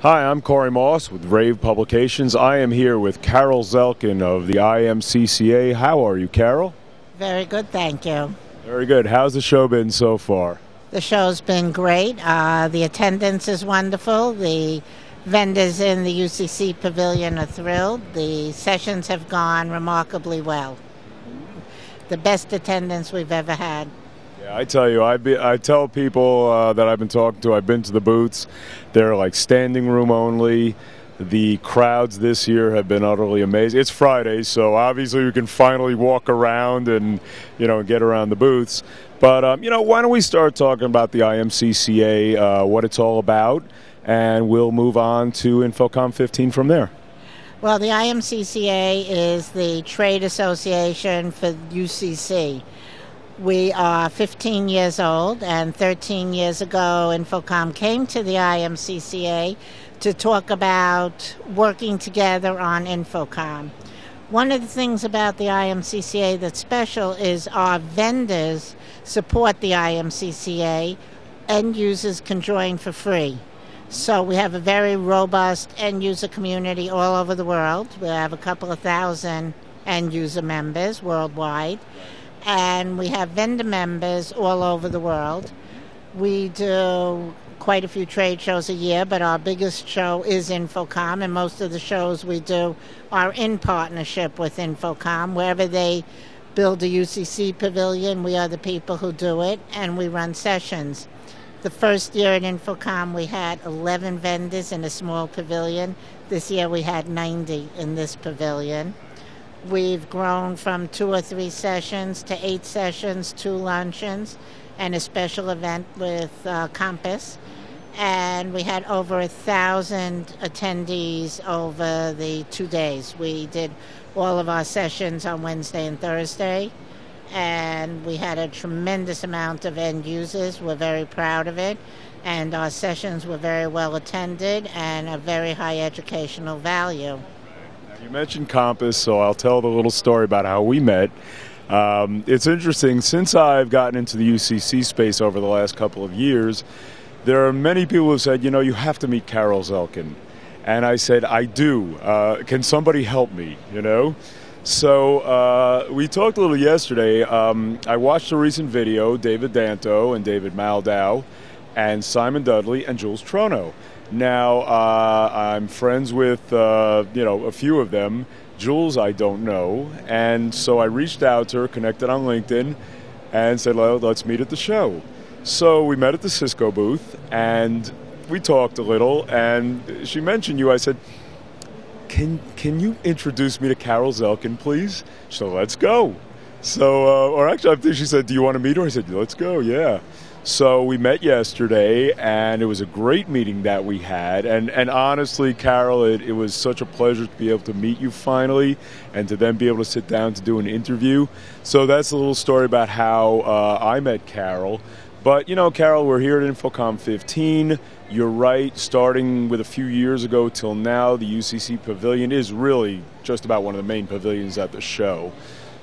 Hi, I'm Corey Moss with Rave Publications. I am here with Carol Zelkin of the IMCCA. How are you, Carol? Very good, thank you. Very good. How's the show been so far? The show's been great. The attendance is wonderful. The vendors in the UCC Pavilion are thrilled. The sessions have gone remarkably well. The best attendance we've ever had. Yeah, I tell you, I tell people that I've been talking to, I've been to the booths. They're like standing room only. The crowds this year have been utterly amazing. It's Friday, so obviously we can finally walk around and, get around the booths. But, why don't we start talking about the IMCCA, what it's all about, and we'll move on to InfoComm 15 from there. Well, the IMCCA is the trade association for UCC. We are 15 years old, and 13 years ago, InfoComm came to the IMCCA to talk about working together on InfoComm. One of the things about the IMCCA that's special is our vendors support the IMCCA. End users can join for free. So we have a very robust end user community all over the world. We have a couple of thousand end user members worldwide. And we have vendor members all over the world. We do quite a few trade shows a year, but our biggest show is InfoComm, and most of the shows we do are in partnership with InfoComm. Wherever they build a UCC pavilion, we are the people who do it, and we run sessions. The first year at InfoComm, we had 11 vendors in a small pavilion. This year we had 90 in this pavilion. We've grown from 2 or 3 sessions to 8 sessions, 2 luncheons, and a special event with Compass. And we had over 1,000 attendees over the 2 days. We did all of our sessions on Wednesday and Thursday, and we had a tremendous amount of end users. We're very proud of it, and our sessions were very well attended and of very high educational value. You mentioned Compass, so I'll tell the little story about how we met. It's interesting, since I've gotten into the UCC space over the last couple of years, there are many people who said, you have to meet Carol Zelkin. And I said, I do. Can somebody help me, So we talked a little yesterday. I watched a recent video, David Danto and David Maldow and Simon Dudley and Jules Trono. Now, I'm friends with, a few of them. Jules, I don't know. And so I reached out to her, connected on LinkedIn, and said, well, let's meet at the show. So we met at the Cisco booth, and we talked a little, and she mentioned you. I said, can you introduce me to Carol Zelkin, please? So let's go. So, or actually, I think she said, do you want to meet her? I said, let's go, yeah. So we met yesterday, and it was a great meeting that we had. And honestly, Carol, it was such a pleasure to be able to meet you finally and to then be able to sit down to do an interview. So that's a little story about how I met Carol. But, Carol, we're here at InfoComm 15. You're right, starting with a few years ago till now, the UCC Pavilion is really just about one of the main pavilions at the show.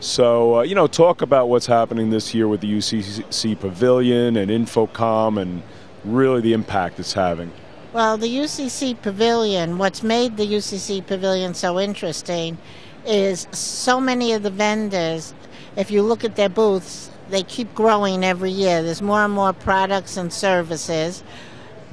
So, talk about what's happening this year with the UCC Pavilion and InfoComm and really the impact it's having. Well, the UCC Pavilion, what's made the UCC Pavilion so interesting is so many of the vendors, if you look at their booths, they keep growing every year. There's more and more products and services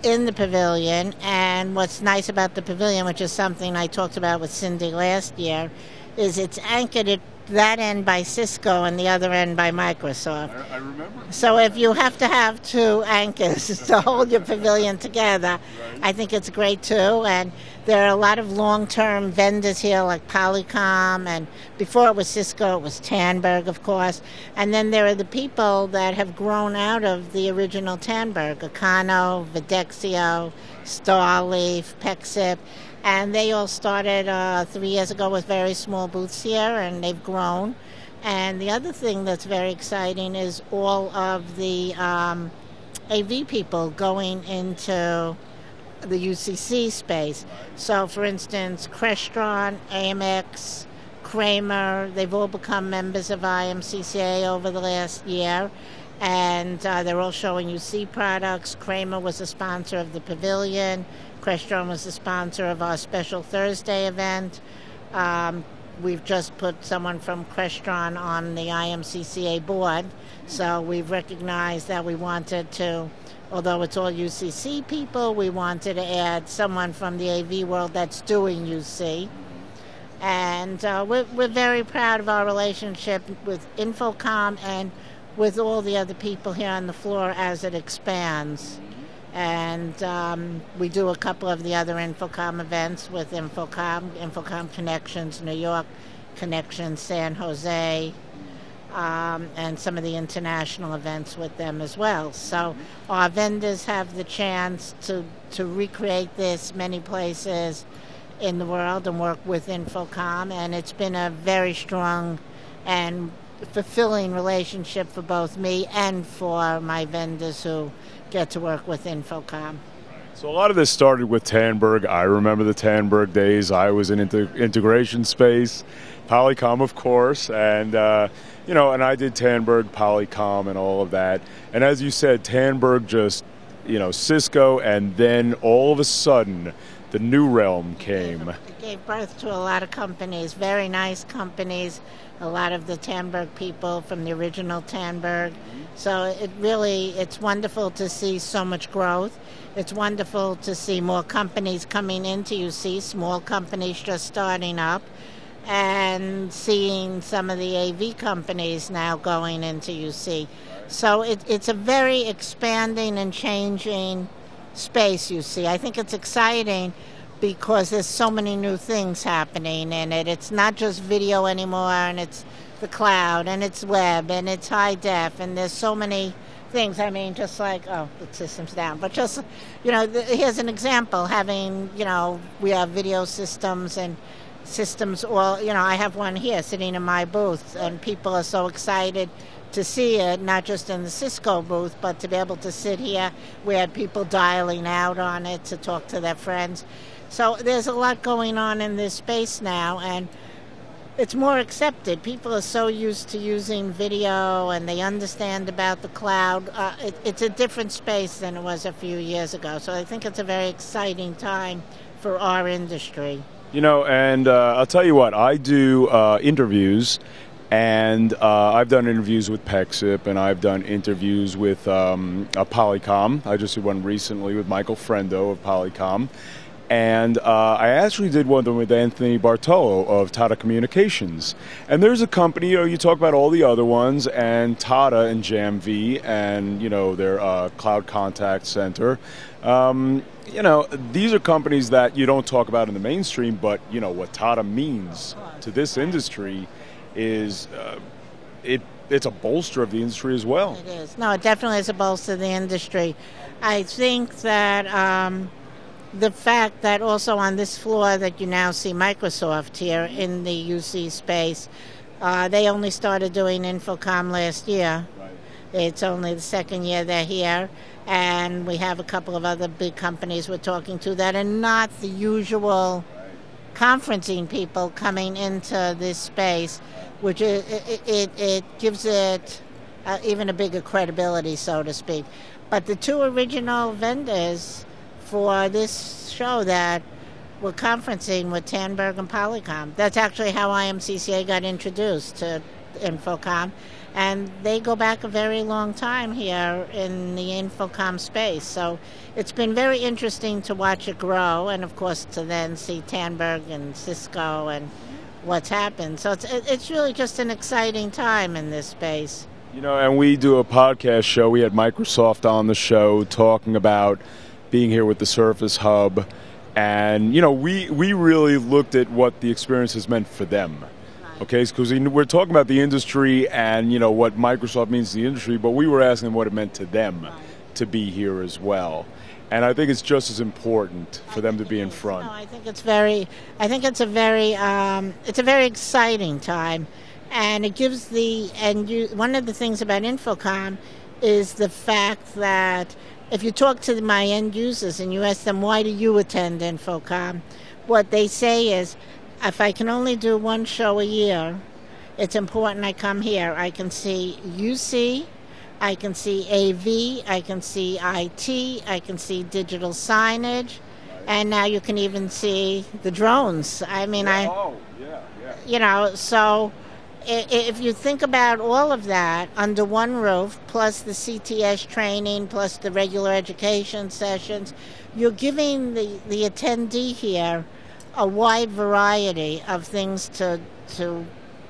in the pavilion. And what's nice about the pavilion, which is something I talked about with Cindy last year, is it's anchored at that end by Cisco and the other end by Microsoft. I remember. So if you have to have 2 anchors to hold your pavilion together, right. I think it's great too. And there are a lot of long-term vendors here like Polycom, and before it was Cisco, it was Tandberg, of course. And then there are the people that have grown out of the original Tandberg, Acano, Videxio, Starleaf, Pexip. And they all started 3 years ago with very small booths here, and they've grown. And the other thing that's very exciting is all of the AV people going into the UCC space. So, for instance, Crestron, AMX, Kramer, they've all become members of IMCCA over the last year. And they're all showing UC products. Kramer was a sponsor of the pavilion. Crestron was the sponsor of our special Thursday event. We've just put someone from Crestron on the IMCCA board, so we've recognized that we wanted to, although it's all UCC people, we wanted to add someone from the AV world that's doing UC. And we're very proud of our relationship with InfoComm and with all the other people here on the floor as it expands. And we do a couple of the other InfoComm events with InfoComm Connections New York, Connections San Jose, and some of the international events with them as well. So our vendors have the chance to recreate this many places in the world and work with InfoComm, and it's been a very strong and fulfilling relationship for both me and for my vendors who get to work with InfoComm. So a lot of this started with Tandberg. I remember the Tandberg days. I was in integration space, Polycom, of course, and and I did Tandberg, Polycom, and all of that. And as you said, Tandberg just, Cisco, and then all of a sudden, the new realm came. It gave birth to a lot of companies, very nice companies, a lot of the Tandberg people from the original Tandberg. So it's wonderful to see so much growth. It's wonderful to see more companies coming into UC, small companies just starting up, and seeing some of the AV companies now going into UC. So it's a very expanding and changing space, UC. I think it's exciting because there's so many new things happening in it. It's not just video anymore, and it's the cloud, and it's web, and it's high def, and there's so many things. I mean, just like, the system's down. But just, here's an example. Having, we have video systems and systems, I have one here sitting in my booth, and people are so excited to see it, not just in the Cisco booth, but to be able to sit here. We had people dialing out on it to talk to their friends. So there's a lot going on in this space now, and it's more accepted. People are so used to using video, and they understand about the cloud. It's a different space than it was a few years ago. So I think it's a very exciting time for our industry. And I'll tell you what, I do interviews, and I've done interviews with Pexip, and I've done interviews with Polycom. I just did one recently with Michael Frendo of Polycom. And I actually did one with Anthony Bartolo of Tata Communications. And there's a company, you talk about all the other ones, and Tata and JamV and, their Cloud Contact Center. These are companies that you don't talk about in the mainstream, but, what Tata means to this industry is it's a bolster of the industry as well. It is. No, it definitely is a bolster of the industry. I think that the fact that also on this floor that you now see Microsoft here in the UC space, they only started doing InfoComm last year. Right. It's only the second year they're here, and we have a couple of other big companies we're talking to that are not the usual conferencing people coming into this space, which it gives it even a bigger credibility, so to speak. But the two original vendors for this show that were conferencing with Tandberg and Polycom. That's actually how IMCCA got introduced to InfoComm, and they go back a very long time here in the InfoComm space. So it's been very interesting to watch it grow, and of course to then see Tandberg and Cisco and what's happened. So it's really just an exciting time in this space. And we do a podcast show. We had Microsoft on the show talking about being here with the Surface Hub, and we really looked at what the experience has meant for them. Okay, because we're talking about the industry and what Microsoft means to the industry, but we were asking them what it meant to them to be here as well. And I think it's just as important for them to be in front. No, I think it's a very exciting time, and it gives one of the things about InfoComm is the fact that if you talk to my end users and you ask them, why do you attend InfoComm? What they say is, if I can only do one show a year, it's important I come here. I can see UC, I can see AV, I can see IT, I can see digital signage. And now you can even see the drones. I mean, so if you think about all of that under one roof, plus the CTS training, plus the regular education sessions, you're giving the attendee here a wide variety of things to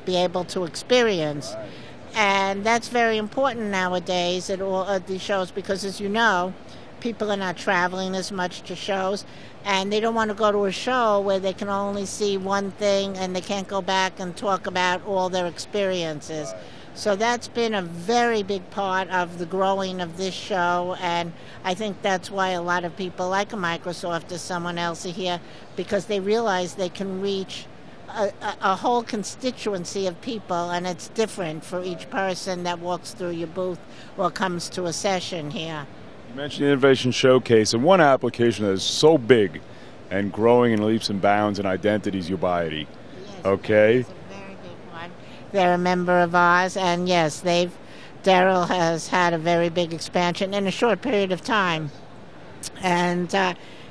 be able to experience. Right. And that's very important nowadays at all of these shows because, as you know, people are not traveling as much to shows, and they don't want to go to a show where they can only see one thing and they can't go back and talk about all their experiences. Right. So that's been a very big part of the growing of this show, and I think that's why a lot of people like a Microsoft or someone else are here, because they realize they can reach a whole constituency of people, and it's different for each person that walks through your booth or comes to a session here. You mentioned the Innovation Showcase, and one application that is so big and growing in leaps and bounds in identity is Ubiety. Yes, okay? It's a very big one. They're a member of ours, and yes, Daryl has had a very big expansion in a short period of time. And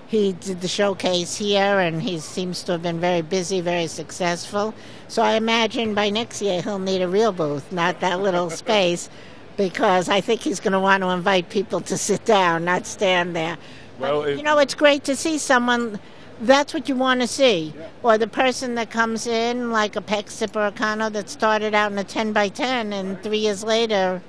he did the showcase here, and he seems to have been very busy, very successful. So I imagine by next year he'll need a real booth, not that little space, because I think he's going to want to invite people to sit down, not stand there. Well, But, it's great to see someone. That's what you want to see. Yeah. Or the person that comes in, like a Pexip or a Kano that started out in a 10 by 10, and 3 years later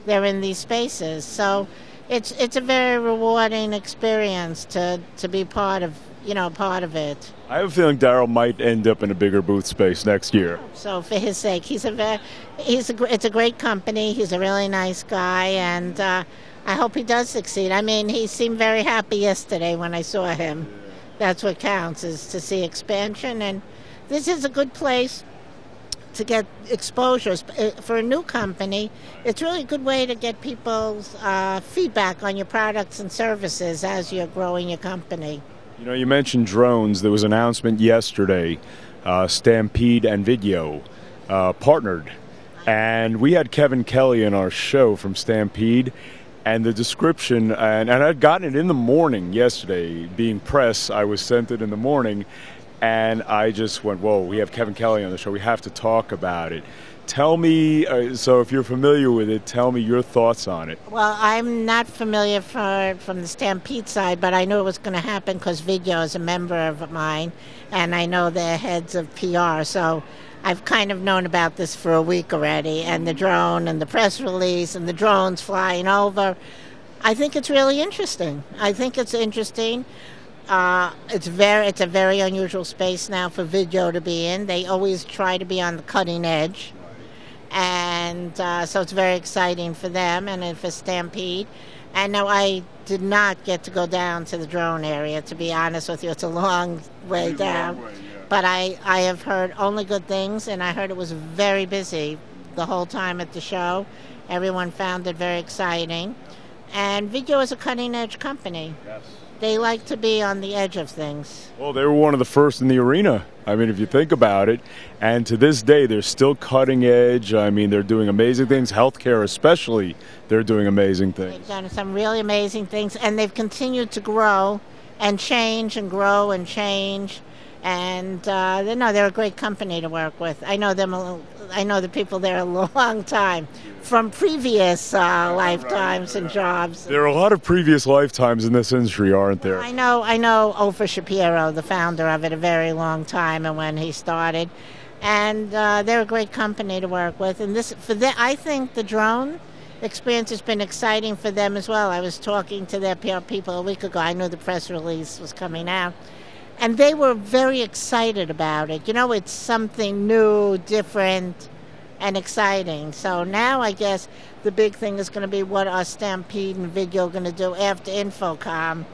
they're in these spaces. So it's a very rewarding experience to be part of it. I have a feeling Daryl might end up in a bigger booth space next year. So for his sake, it's a great company. He's a really nice guy, and I hope he does succeed. I mean, he seemed very happy yesterday when I saw him. That's what counts, is to see expansion, and this is a good place to get exposures. For a new company, it's really a good way to get people's feedback on your products and services as you're growing your company. You mentioned drones. There was an announcement yesterday. Stampede and Video partnered. And we had Kevin Kelly in our show from Stampede. And the description, and I'd gotten it in the morning yesterday. Being press, I was sent it in the morning. And I just went, whoa, we have Kevin Kelly on the show. We have to talk about it. Tell me, so if you're familiar with it, tell me your thoughts on it. Well, I'm not familiar from the Stampede side, but I knew it was going to happen because Video is a member of mine, and I know they're heads of PR. So I've kind of known about this for a week already, and the drone and the press release and the drones flying over. I think it's really interesting. It's a very unusual space now for Video to be in. They always try to be on the cutting edge. And so it's very exciting for them and for Stampede. And now I did not get to go down to the drone area, to be honest with you. It's a long way down. But I have heard only good things, and I heard it was very busy the whole time at the show. Everyone found it very exciting. And Video is a cutting-edge company. Yes. They like to be on the edge of things. Well, they were one of the first in the arena. I mean, if you think about it. And to this day, they're still cutting edge. I mean, they're doing amazing things. Healthcare especially, they're doing amazing things. They've done some really amazing things, and they've continued to grow and change and grow and change. And they're a great company to work with. I know them. I know the people there a long time from previous lifetimes and jobs. There are a lot of previous lifetimes in this industry, aren't there? I know Ofer Shapiro, the founder of it, a very long time, and when he started, and they're a great company to work with. And I think the drone experience has been exciting for them as well. I was talking to their PR people a week ago. I knew the press release was coming out. And they were very excited about it. It's something new, different, and exciting. So now I guess the big thing is going to be what are Stampede and Video going to do after InfoComm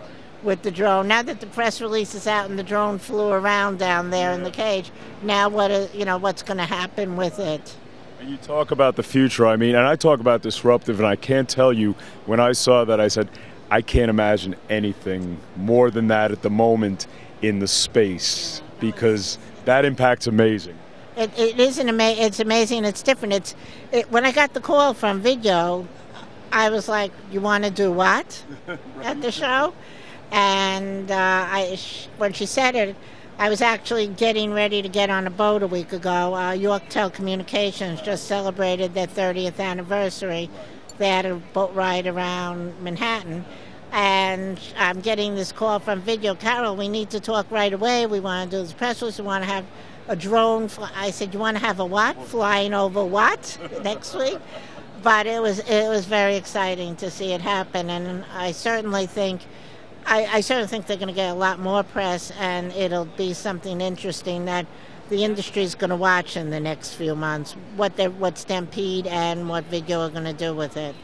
with the drone. Now that the press release is out and the drone flew around down there in the cage, now what's going to happen with it? And you talk about the future, and I talk about disruptive, and I can't tell you, when I saw that, I said, I can't imagine anything more than that at the moment in the space, because that impact's amazing. It's amazing. It's different. When I got the call from Video, I was like, "You want to do what at the show?" And when she said it, I was actually getting ready to get on a boat a week ago. York Telecommunications just celebrated their 30th anniversary. They had a boat ride around Manhattan. And I'm getting this call from Video. Carol, we need to talk right away. We want to do this press release. We want to have a drone. I said, you want to have a what? Flying over what next week? But it was very exciting to see it happen. And I certainly think they're going to get a lot more press, and it'll be something interesting that the industry is going to watch in the next few months, what Stampede and what Video are going to do with it.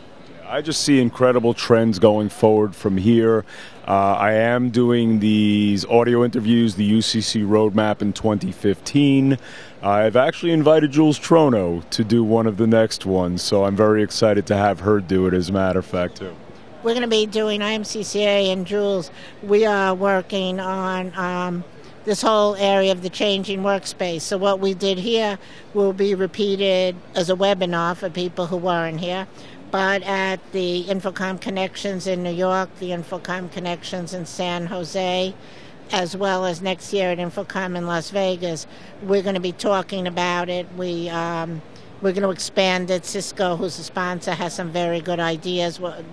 I just see incredible trends going forward from here. I am doing these audio interviews, the UCC roadmap in 2015. I've actually invited Jules Trono to do one of the next ones, so I'm very excited to have her do it, as a matter of fact, too. We're going to be doing IMCCA and Jules. We are working on this whole area of the changing workspace. So what we did here will be repeated as a webinar for people who weren't here. But at the InfoComm Connections in New York, the InfoComm Connections in San Jose, as well as next year at InfoComm in Las Vegas, we're going to be talking about it. We're going to expand it. Cisco, who's a sponsor, has some very good ideas. We're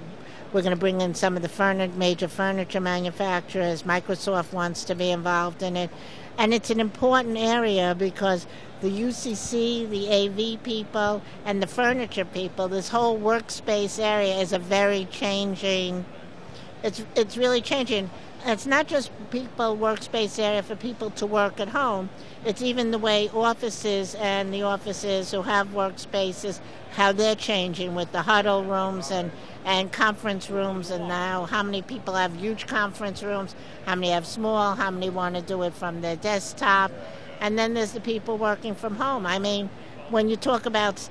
going to bring in some of the major furniture manufacturers. Microsoft wants to be involved in it. And it's an important area because the UCC, the AV people, and the furniture people, this whole workspace area is a very changing, it's really changing. It's not just workspace area for people to work at home. It's even the way offices and the offices who have workspaces, how they're changing with the huddle rooms and conference rooms, and now how many people have huge conference rooms, how many have small, how many want to do it from their desktop. And then there's the people working from home. I mean, when you talk about,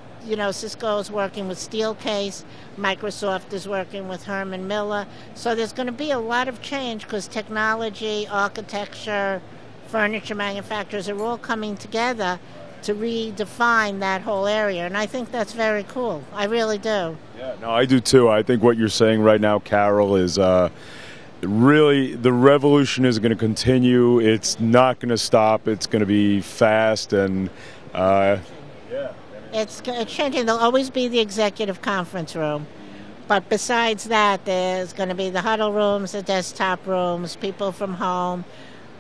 Cisco is working with Steelcase, Microsoft is working with Herman Miller. So there's going to be a lot of change because technology, architecture, furniture manufacturers are all coming together to redefine that whole area. And I think that's very cool. I really do. Yeah, no, I do too. I think what you're saying right now, Carol, is really the revolution is going to continue. It's not going to stop. It's going to be fast and It's changing. There'll always be the executive conference room. But besides that, there's going to be the huddle rooms, the desktop rooms, people from home.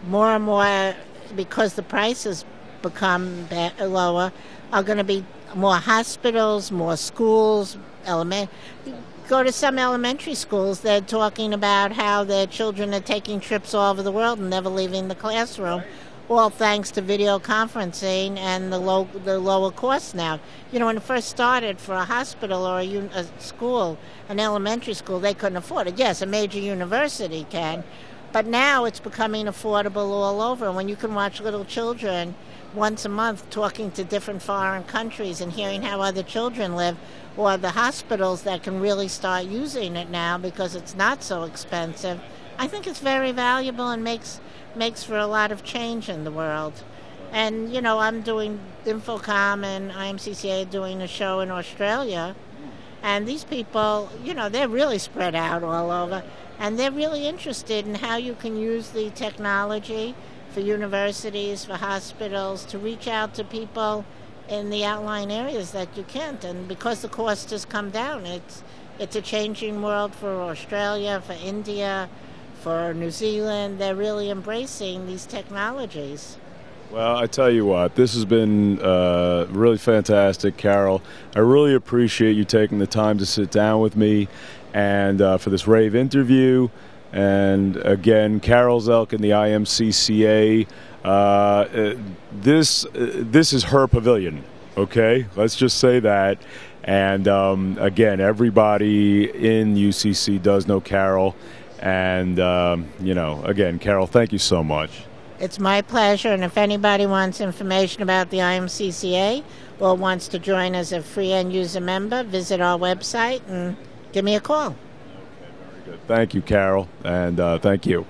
More and more, because the prices become lower, are going to be more hospitals, more schools, Go to some elementary schools, they're talking about how their children are taking trips all over the world and never leaving the classroom, all thanks to video conferencing and the lower costs now. When it first started for a hospital or a school, an elementary school, they couldn't afford it. Yes, a major university can, but now it's becoming affordable all over. And when you can watch little children once a month talking to different foreign countries and hearing how other children live, or the hospitals that can really start using it now because it's not so expensive, I think it's very valuable and makes for a lot of change in the world. And, I'm doing InfoComm and IMCCA doing a show in Australia, and these people, they're really spread out all over, and they're really interested in how you can use the technology for universities, for hospitals, to reach out to people in the outlying areas that you can't. And because the cost has come down, it's a changing world for Australia, for India, for New Zealand. They're really embracing these technologies. Well, I tell you what, this has been really fantastic, Carol. I really appreciate you taking the time to sit down with me and for this rave interview. And again, Carol Zelkin, the IMCCA, this is her pavilion, okay? Let's just say that. And again, everybody in UCC does know Carol. And, again, Carol, thank you so much. It's my pleasure. And if anybody wants information about the IMCCA or wants to join as a free end-user member, visit our website and give me a call. Thank you, Carol, and thank you.